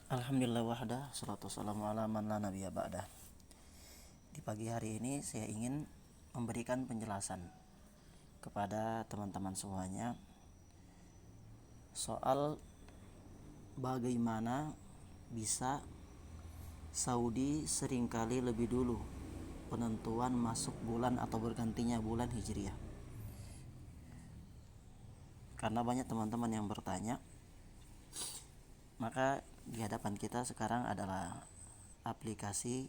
Alhamdulillah wahdah, salatu wassalamu ala man la nabiyya ba'dah. Di pagi hari ini saya ingin memberikan penjelasan kepada teman-teman semuanya soal bagaimana bisa Saudi seringkali lebih dulu penentuan masuk bulan atau bergantinya bulan Hijriah. Karena banyak teman-teman yang bertanya, maka di hadapan kita sekarang adalah aplikasi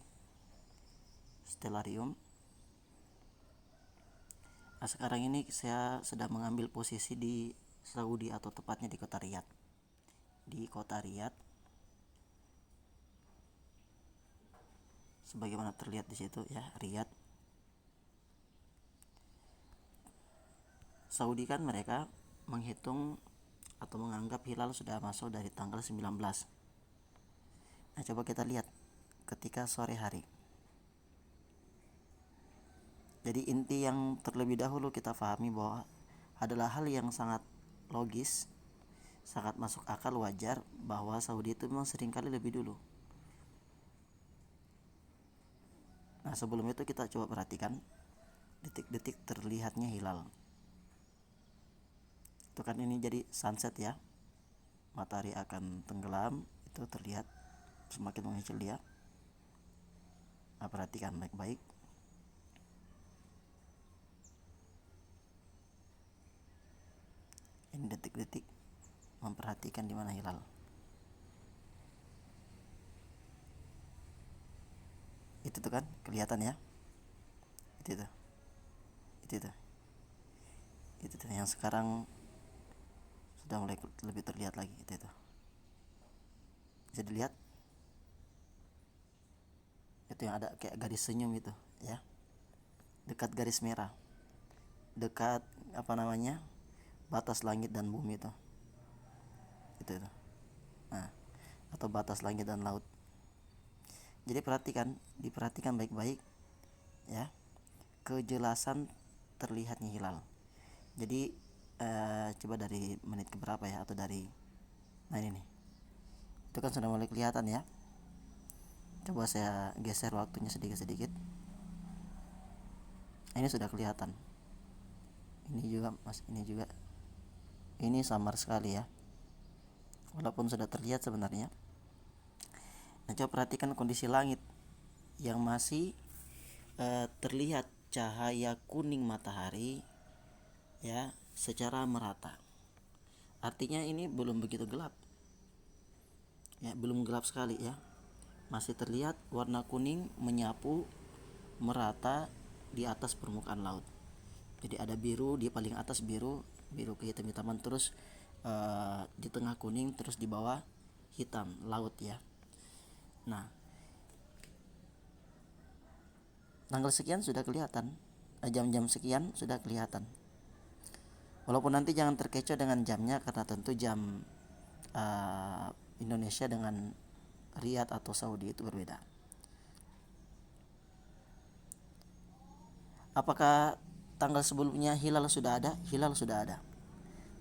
Stellarium. Nah, sekarang ini saya sedang mengambil posisi di Saudi atau tepatnya di kota Riyadh. Di kota Riyadh, sebagaimana terlihat di situ ya, Riyadh. Saudi kan mereka menghitung atau menganggap hilal sudah masuk dari tanggal 19. Nah, coba kita lihat ketika sore hari. Jadi inti yang terlebih dahulu kita pahami bahwa adalah hal yang sangat logis, sangat masuk akal, wajar bahwa Saudi itu memang seringkali lebih dulu. Nah, sebelum itu kita coba perhatikan detik-detik terlihatnya hilal. Itu kan ini jadi sunset ya, matahari akan tenggelam, itu terlihat semakin mengecil dia. Nah, perhatikan baik-baik. Ini detik-detik memperhatikan di mana hilal. Itu tuh kan kelihatan ya. Itu tuh. Itu tuh yang sekarang sudah mulai lebih terlihat lagi. Itu. Bisa dilihat. Itu yang ada kayak garis senyum itu ya. Dekat garis merah. Dekat batas langit dan bumi itu. Itu. Nah, atau batas langit dan laut. Jadi diperhatikan baik-baik ya, kejelasan terlihatnya hilal. Jadi coba dari menit keberapa ya, atau dari, nah ini nih, itu kan sudah mulai kelihatan ya. Coba saya geser waktunya sedikit-sedikit. Ini sudah kelihatan. Ini juga ini samar sekali ya, walaupun sudah terlihat sebenarnya. Nah, coba perhatikan kondisi langit yang masih terlihat cahaya kuning matahari ya secara merata. Artinya ini belum begitu gelap ya, belum gelap sekali ya, masih terlihat warna kuning menyapu merata di atas permukaan laut. Jadi ada biru di paling atas, biru kehitam-hitaman, terus di tengah kuning, terus di bawah hitam laut ya. Nah, tanggal sekian sudah kelihatan, jam-jam sekian sudah kelihatan. Walaupun nanti jangan terkecoh dengan jamnya, karena tentu jam Indonesia dengan Riyadh atau Saudi itu berbeda. Apakah tanggal sebelumnya hilal sudah ada? Hilal sudah ada,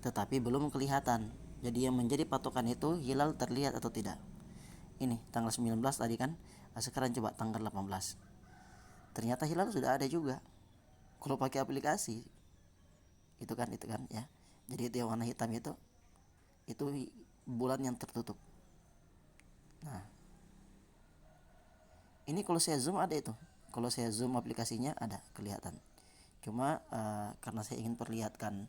tetapi belum kelihatan. Jadi yang menjadi patokan itu hilal terlihat atau tidak. Ini tanggal 19 tadi kan. Sekarang coba tanggal 18. Ternyata hilal sudah ada juga kalau pakai aplikasi. Itu kan ya. Jadi itu yang warna hitam itu bulan yang tertutup. Nah, ini kalau saya zoom ada itu. Kalau saya zoom aplikasinya ada kelihatan. Cuma karena saya ingin perlihatkan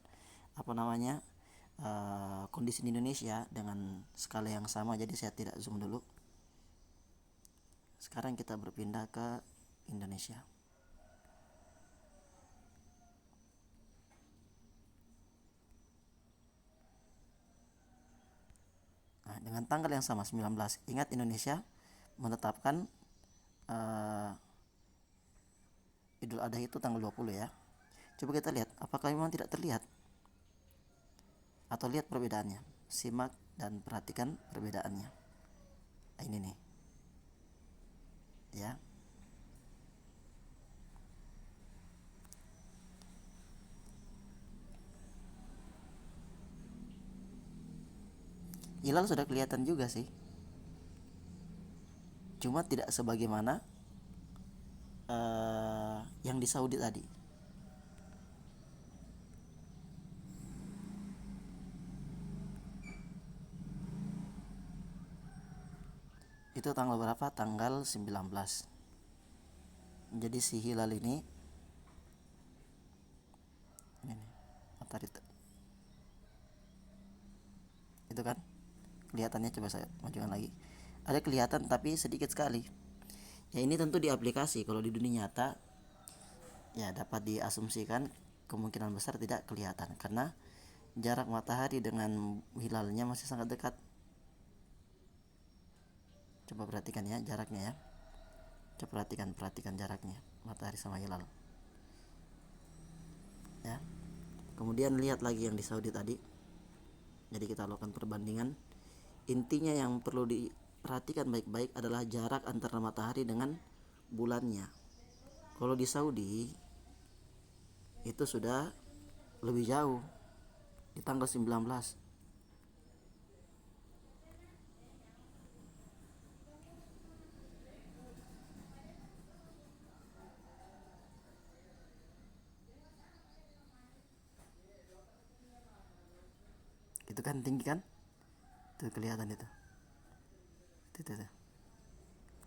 kondisi di Indonesia dengan skala yang sama, jadi saya tidak zoom dulu. Sekarang kita berpindah ke Indonesia. Nah, dengan tanggal yang sama 19. Ingat, Indonesia menetapkan Idul Adha itu tanggal 20 ya. Coba kita lihat apakah memang tidak terlihat, atau lihat perbedaannya. Simak dan perhatikan perbedaannya. Nah, ini nih ya. Hilal sudah kelihatan juga sih. cuma tidak sebagaimana yang di Saudi tadi. Itu tanggal berapa? Tanggal 19. Jadi si hilal ini matahari itu kan kelihatannya, coba saya majukan lagi, ada kelihatan tapi sedikit sekali. Ya ini tentu di aplikasi, kalau di dunia nyata ya dapat diasumsikan kemungkinan besar tidak kelihatan karena jarak matahari dengan hilalnya masih sangat dekat. Coba perhatikan ya jaraknya ya. Coba perhatikan jaraknya matahari sama hilal. Ya. Kemudian lihat lagi yang di Saudi tadi. Jadi kita lakukan perbandingan. Intinya yang perlu diperhatikan baik-baik adalah jarak antara matahari dengan bulannya. Kalau di Saudi itu sudah lebih jauh, di tanggal 19. Itu kan tinggi kan? Itu kelihatan itu.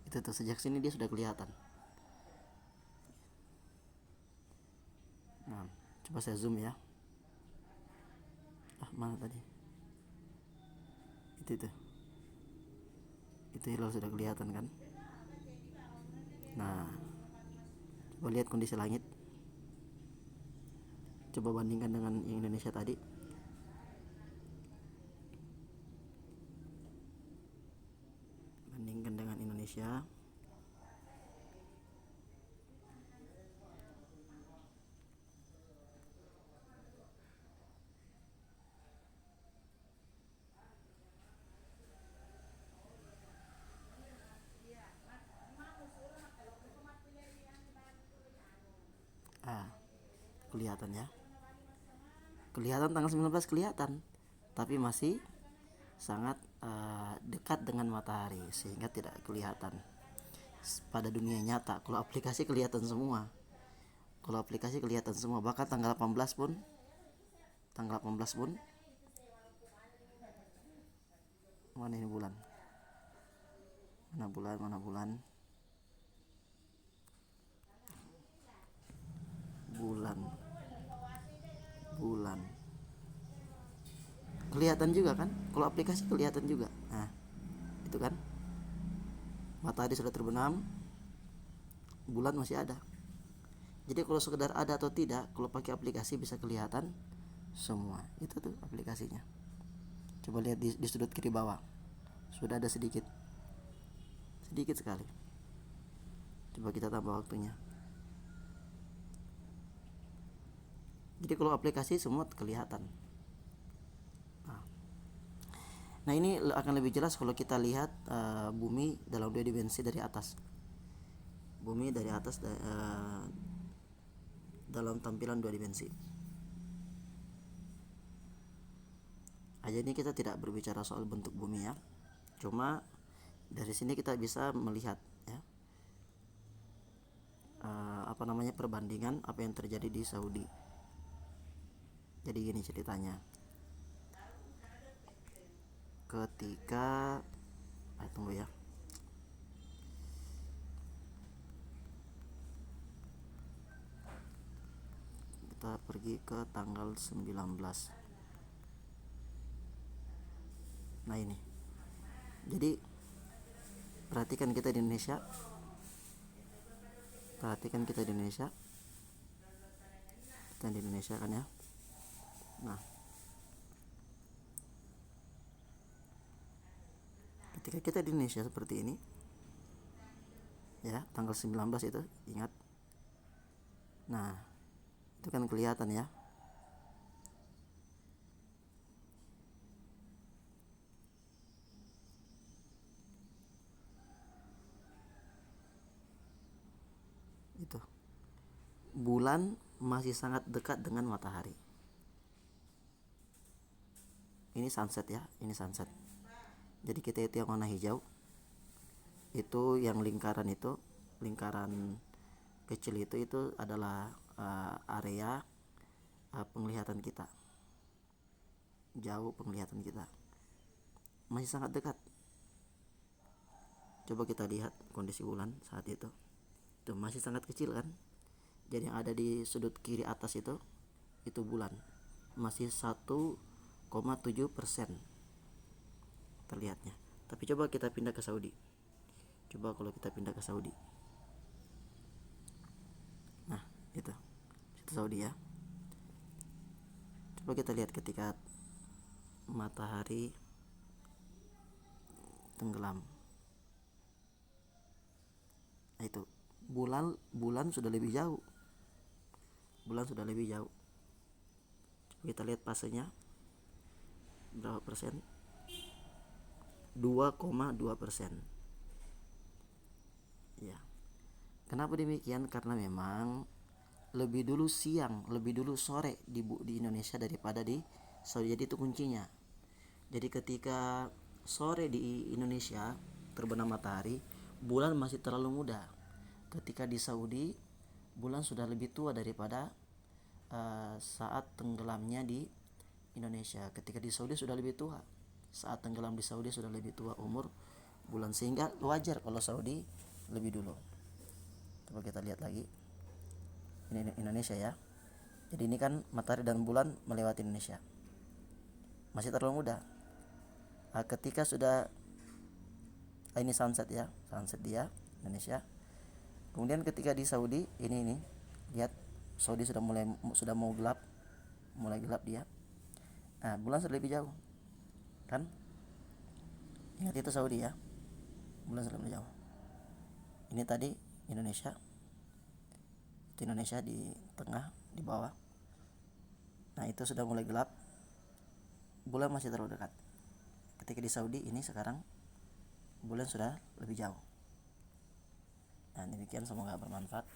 Itu tuh sejak sini dia sudah kelihatan. Nah, coba saya zoom ya. Mana tadi? Itu hilal sudah kelihatan kan? Nah, coba lihat kondisi langit. Coba bandingkan dengan yang Indonesia tadi. Bandingkan dengan Indonesia. Kelihatan ya. Kelihatan tanggal 19 kelihatan, tapi masih sangat dekat dengan matahari sehingga tidak kelihatan pada dunia nyata. Kalau aplikasi kelihatan semua. Bahkan tanggal 18 pun mana ini bulan? Mana bulan? Bulan. Kelihatan juga kan? Kalau aplikasi kelihatan juga. Nah, itu kan. Matahari sudah terbenam, bulan masih ada. Jadi kalau sekedar ada atau tidak, kalau pakai aplikasi bisa kelihatan semua. Itu tuh aplikasinya. Coba lihat di sudut kiri bawah. Sudah ada sedikit sekali. Coba kita tambah waktunya. Jadi kalau aplikasi semua kelihatan. Nah ini akan lebih jelas kalau kita lihat bumi dalam 2 dimensi dari atas. Bumi dari atas dalam tampilan 2 dimensi. Aja ini kita tidak berbicara soal bentuk bumi ya. Cuma dari sini kita bisa melihat ya perbandingan apa yang terjadi di Saudi. Jadi gini ceritanya. Ketika tunggu ya. Kita pergi ke tanggal 19. Nah ini. Jadi perhatikan kita di Indonesia. Kita di Indonesia kan ya. Nah, ketika kita di Indonesia seperti ini ya, tanggal 19 itu ingat. Nah, itu kan kelihatan ya. Itu. Bulan masih sangat dekat dengan matahari. Ini sunset ya, ini sunset. Jadi kita itu yang warna hijau. Itu yang lingkaran kecil itu adalah area penglihatan kita, jauh penglihatan kita, masih sangat dekat. Coba kita lihat kondisi bulan saat itu masih sangat kecil kan. Jadi yang ada di sudut kiri atas itu bulan, masih 1,7% terlihatnya. Tapi coba kita pindah ke Saudi. Coba kalau kita pindah ke Saudi, nah itu Saudi ya. Coba kita lihat ketika matahari tenggelam, nah itu bulan sudah lebih jauh. Coba kita lihat fasenya berapa persen, 2,2%. Ya, kenapa demikian? Karena memang lebih dulu sore di Indonesia daripada di Saudi. Jadi itu kuncinya. Jadi ketika sore di Indonesia terbenam matahari, bulan masih terlalu muda. Ketika di Saudi, bulan sudah lebih tua daripada saat tenggelamnya di Indonesia. Ketika di Saudi sudah lebih tua, saat tenggelam di Saudi sudah lebih tua umur bulan, sehingga wajar kalau Saudi lebih dulu. Coba kita lihat lagi, ini Indonesia ya. Jadi ini kan matahari dan bulan melewati Indonesia, masih terlalu muda. Ketika sudah ini sunset ya, sunset dia Indonesia. Kemudian ketika di Saudi ini lihat, Saudi sudah mau gelap, mulai gelap dia. Nah, bulan sudah lebih jauh kan. Ingat itu Saudi ya, bulan sudah lebih jauh. Ini tadi Indonesia, itu Indonesia di tengah, di bawah. Nah itu sudah mulai gelap, bulan masih terlalu dekat. Ketika di Saudi ini sekarang bulan sudah lebih jauh. Nah demikian, semoga bermanfaat.